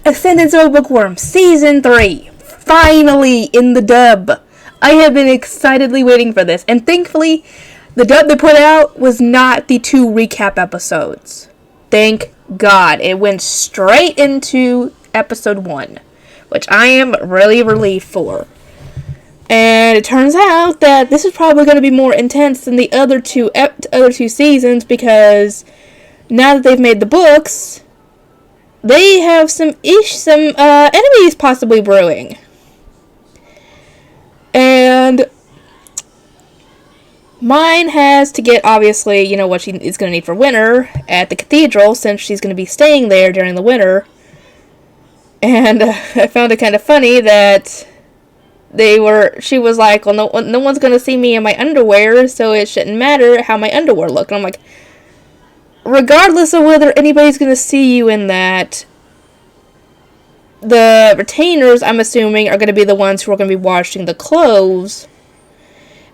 Ascendance of Bookworm, Season 3. Finally in the dub. I have been excitedly waiting for this, and thankfully, the dub they put out was not the 2 recap episodes. Thank God. It went straight into episode 1, which I am really relieved for. And it turns out that this is probably going to be more intense than the other two seasons, because now that they've made the books, they have some enemies possibly brewing. And mine has to get, obviously, what she is going to need for winter at the cathedral, since she's going to be staying there during the winter. And I found it kind of funny that she was like, well, no one's going to see me in my underwear, so it shouldn't matter how my underwear look. And I'm like, regardless of whether anybody's going to see you in that, the retainers, I'm assuming, are going to be the ones who are going to be washing the clothes,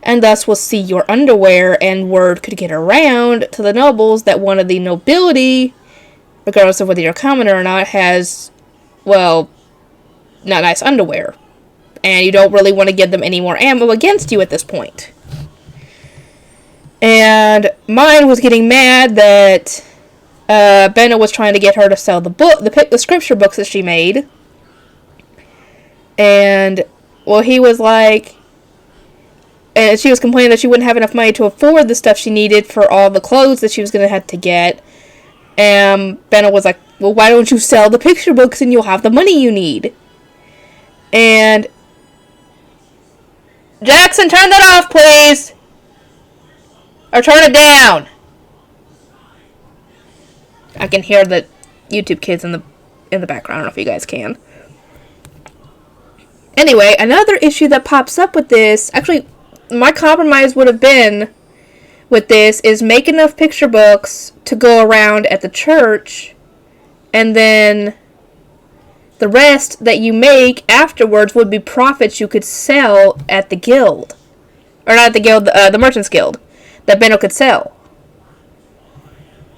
and thus will see your underwear, and word could get around to the nobles that one of the nobility, regardless of whether you're a commoner or not, has, well, not nice underwear. And you don't really want to give them any more ammo against you at this point. And mine was getting mad that Benno was trying to get her to sell the scripture books that she made. And, well, he was like, and she was complaining that she wouldn't have enough money to afford the stuff she needed for all the clothes that she was going to have to get. And Benno was like, well, why don't you sell the picture books and you'll have the money you need? And Jackson, turn that off, please! Or turn it down! I can hear the YouTube kids in the background. I don't know if you guys can. Anyway, another issue that pops up with this, actually, my compromise would have been with this is make enough picture books to go around at the church, and then the rest that you make afterwards would be profits you could sell at the guild. Or not the guild, the Merchants Guild. That Benno could sell.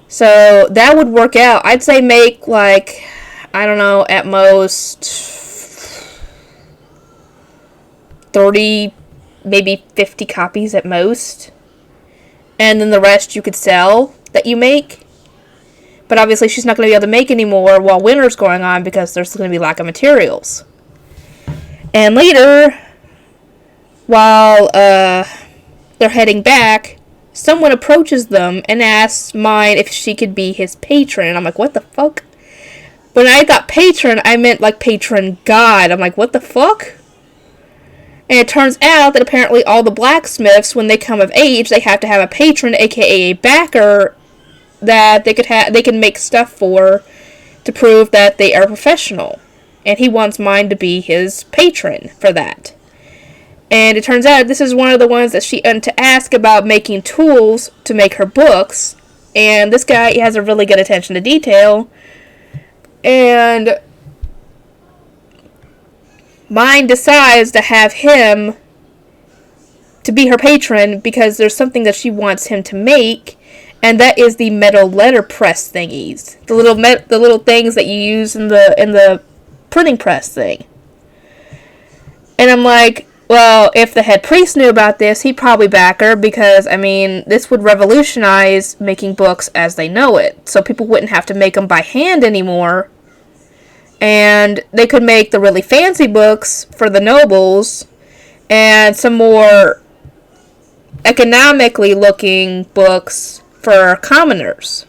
So, that would work out. I'd say make, like, I don't know, at most 30, maybe 50 copies at most. And then the rest you could sell that you make. But obviously she's not going to be able to make any more while winter's going on because there's going to be lack of materials. And later, while they're heading back, someone approaches them and asks mine if she could be his patron. And I'm like, what the fuck? When I thought patron, I meant like patron god. I'm like, what the fuck? And it turns out that apparently all the blacksmiths, when they come of age, they have to have a patron, aka a backer, that they can make stuff for to prove that they are professional. And he wants mine to be his patron for that. And it turns out this is one of the ones that she to ask about making tools to make her books. And this guy has a really good attention to detail. And mine decides to have him to be her patron because there's something that she wants him to make. And that is the metal letterpress thingies. The little things that you use in the printing press thing. And I'm like, well, if the head priest knew about this, he'd probably back her because, I mean, this would revolutionize making books as they know it. So people wouldn't have to make them by hand anymore. And they could make the really fancy books for the nobles and some more economically looking books for commoners.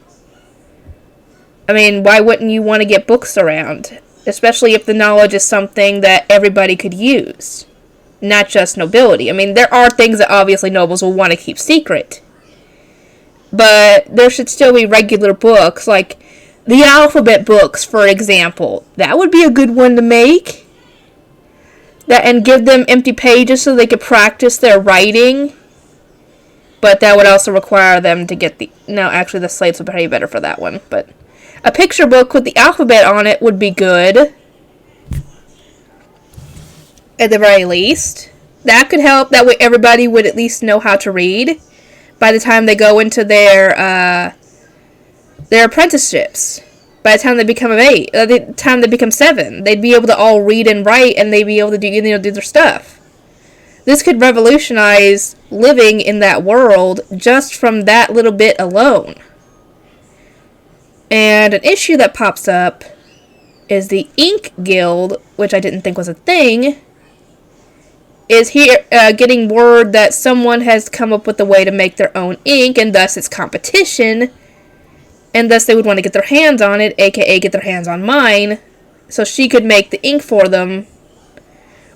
I mean, why wouldn't you want to get books around? Especially if the knowledge is something that everybody could use. Not just nobility. I mean, there are things that obviously nobles will want to keep secret. But there should still be regular books, like the alphabet books, for example. That would be a good one to make. And give them empty pages so they could practice their writing. But that would also require them to get no, actually the slates would be better for that one. But a picture book with the alphabet on it would be good. At the very least. That could help. That way everybody would at least know how to read by the time they go into their apprenticeships. by the time they become 8, the time they become 7, they'd be able to all read and write, and they'd be able to do their stuff. This could revolutionize living in that world just from that little bit alone. And an issue that pops up is the Ink Guild, which I didn't think was a thing, is here getting word that someone has come up with a way to make their own ink, and thus it's competition, and thus they would want to get their hands on it, aka get their hands on mine, so she could make the ink for them,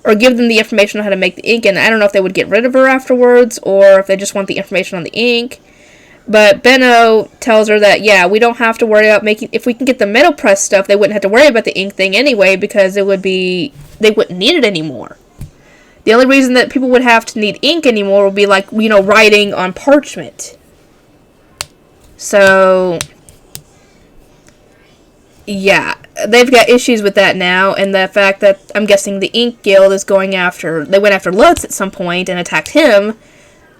or give them the information on how to make the ink, and I don't know if they would get rid of her afterwards, or if they just want the information on the ink. But Benno tells her that, yeah, we don't have to worry about making... If we can get the metal press stuff, they wouldn't have to worry about the ink thing anyway, because they wouldn't need it anymore. The only reason that people would have to need ink anymore would be like, writing on parchment. So, yeah, they've got issues with that now, and the fact that I'm guessing the Ink Guild is going after... They went after Lutz at some point and attacked him.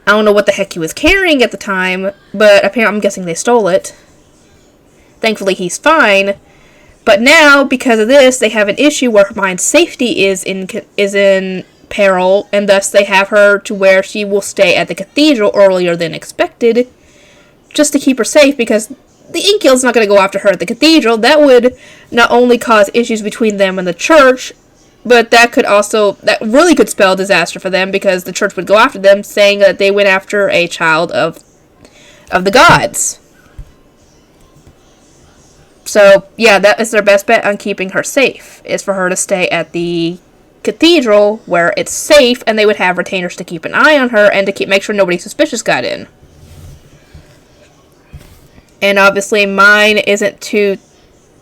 I don't know what the heck he was carrying at the time, but apparently I'm guessing they stole it. Thankfully, he's fine. But now, because of this, they have an issue where Hermione's safety is in peril, and thus they have her to where she will stay at the cathedral earlier than expected, just to keep her safe, because the Ink Guild's not going to go after her at the cathedral. That would not only cause issues between them and the church, but that really could spell disaster for them, because the church would go after them, saying that they went after a child of the gods. So, yeah, that is their best bet on keeping her safe, is for her to stay at the cathedral, where it's safe, and they would have retainers to keep an eye on her, and to make sure nobody suspicious got in. And obviously, mine isn't too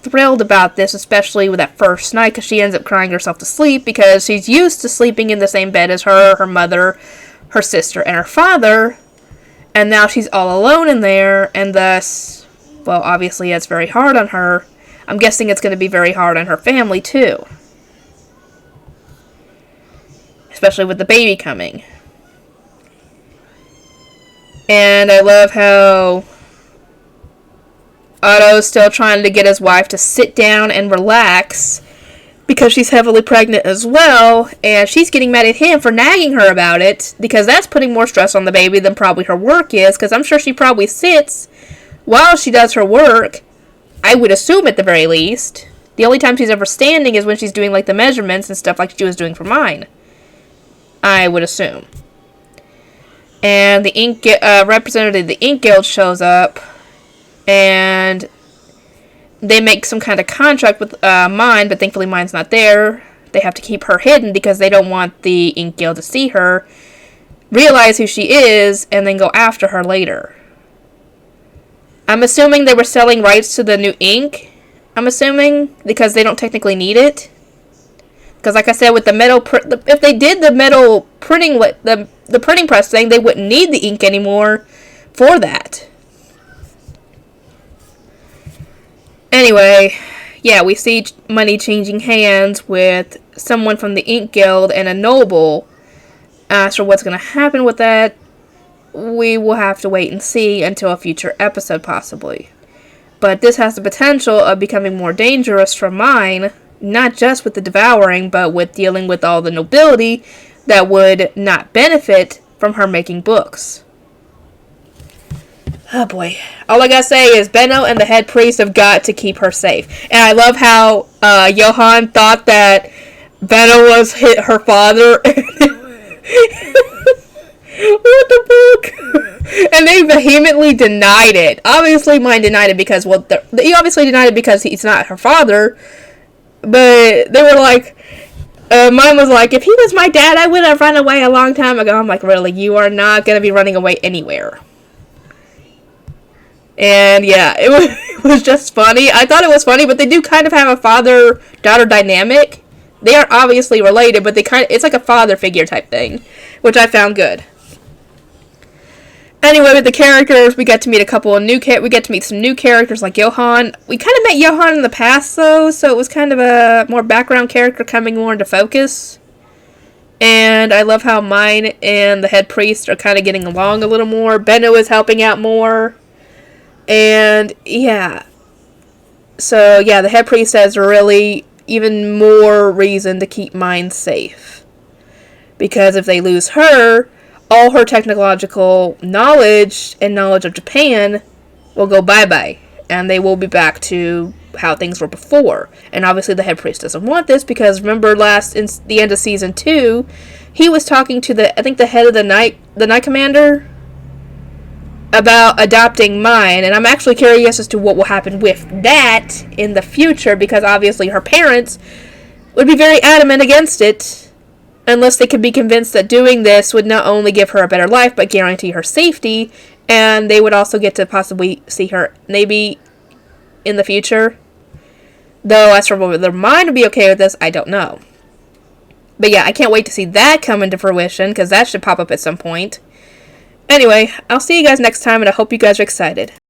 thrilled about this, especially with that first night, because she ends up crying herself to sleep, because she's used to sleeping in the same bed as her mother, her sister, and her father, and now she's all alone in there, and thus, well, obviously it's very hard on her. I'm guessing it's going to be very hard on her family, too. Especially with the baby coming. And I love how Otto's still trying to get his wife to sit down and relax, because she's heavily pregnant as well, and she's getting mad at him for nagging her about it, because that's putting more stress on the baby than probably her work is, because I'm sure she probably sits while she does her work, I would assume at the very least. The only time she's ever standing is when she's doing like the measurements and stuff like she was doing for mine, I would assume. And the representative of the Ink Guild shows up, and they make some kind of contract with mine, but thankfully mine's not there. They have to keep her hidden because they don't want the Ink Guild to see her, realize who she is, and then go after her later. I'm assuming they were selling rights to the new ink. I'm assuming, because they don't technically need it. Because like I said, with the metal, if they did the metal printing, the printing press thing, they wouldn't need the ink anymore for that. Anyway, yeah, we see money changing hands with someone from the Ink Guild and a noble. As for what's going to happen with that, we will have to wait and see until a future episode, possibly. But this has the potential of becoming more dangerous for mine, not just with the devouring, but with dealing with all the nobility that would not benefit from her making books. Oh boy. All I gotta say is Benno and the head priest have got to keep her safe. And I love how Johann thought that Benno was her father with the book. And they vehemently denied it. Obviously mine denied it because, well, he obviously denied it because he's not her father. But they were like, mine was like, if he was my dad, I would have run away a long time ago. I'm like, really? You are not going to be running away anywhere. And yeah, it was just funny. I thought it was funny, but they do kind of have a father-daughter dynamic. They are obviously related, but it's like a father figure type thing, which I found good. Anyway, with the characters, we got to meet we get to meet some new characters like Johann. We kind of met Johann in the past, though, so it was kind of a more background character coming more into focus. And I love how mine and the head priest are kind of getting along a little more. Benno is helping out more. And, yeah. So, yeah, the head priest has really even more reason to keep mine safe. Because if they lose her, all her technological knowledge and knowledge of Japan will go bye-bye. And they will be back to how things were before. And obviously the head priest doesn't want this because remember in the end of season 2, he was talking to the head of the night commander about adopting mine, and I'm actually curious as to what will happen with that in the future because obviously her parents would be very adamant against it unless they could be convinced that doing this would not only give her a better life but guarantee her safety, and they would also get to possibly see her maybe in the future. Though as for whether their mind would be okay with this, I don't know. But yeah, I can't wait to see that come into fruition because that should pop up at some point. Anyway, I'll see you guys next time, and I hope you guys are excited.